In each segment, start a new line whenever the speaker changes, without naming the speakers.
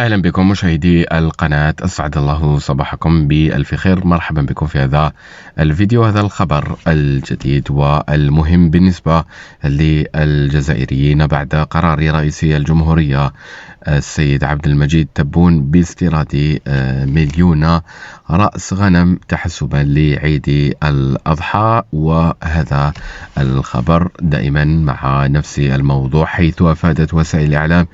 أهلا بكم مشاهدي القناة، أسعد الله صباحكم بألف خير. مرحبا بكم في هذا الفيديو. هذا الخبر الجديد والمهم بالنسبة للجزائريين بعد قرار رئيس الجمهورية السيد عبد المجيد تبون باستيراد 1,000,000 رأس غنم تحسبا لعيد الأضحى. وهذا الخبر دائما مع نفس الموضوع، حيث أفادت وسائل الإعلام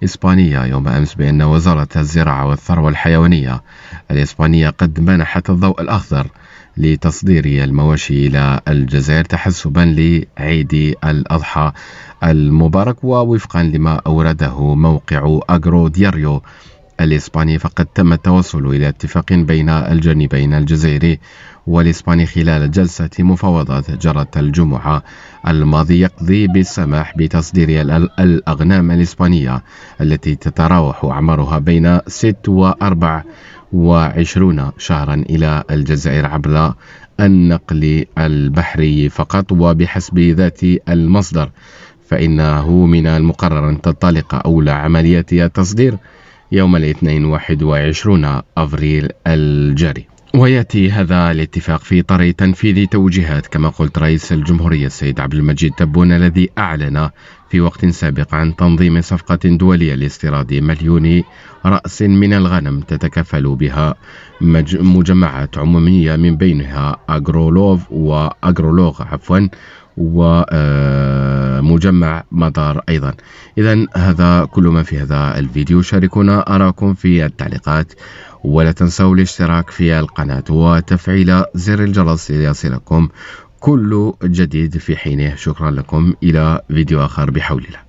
إسبانية يوم أمس بأن وزارة الزراعة والثروة الحيوانية الإسبانية قد منحت الضوء الأخضر لتصدير المواشي إلى الجزائر تحسبا لعيد الأضحى المبارك. ووفقا لما أورده موقع أغرو دياريو الإسباني، فقد تم التوصل إلى اتفاق بين الجانبين الجزائري والإسباني خلال جلسة مفاوضات جرت الجمعة الماضي، يقضي بالسماح بتصدير الأغنام الإسبانية التي تتراوح أعمارها بين 6 و24 شهرا إلى الجزائر عبر النقل البحري فقط. وبحسب ذات المصدر فإنه من المقرر أن تنطلق أولى عمليات التصدير يوم الاثنين 21 أفريل الجاري. ويأتي هذا الاتفاق في إطار تنفيذ توجيهات كما قلت رئيس الجمهورية السيد عبد المجيد تبون، الذي أعلن في وقت سابق عن تنظيم صفقة دولية لاستيراد 1,000,000 رأس من الغنم تتكفل بها مجمعات عمومية من بينها أغرولوغ ومجمع مدار أيضا. إذن هذا كل ما في هذا الفيديو. شاركونا أراكم في التعليقات، ولا تنسوا الاشتراك في القناة وتفعيل زر الجرس ليصلكم كل جديد في حينه. شكرا لكم، إلى فيديو آخر بحول الله.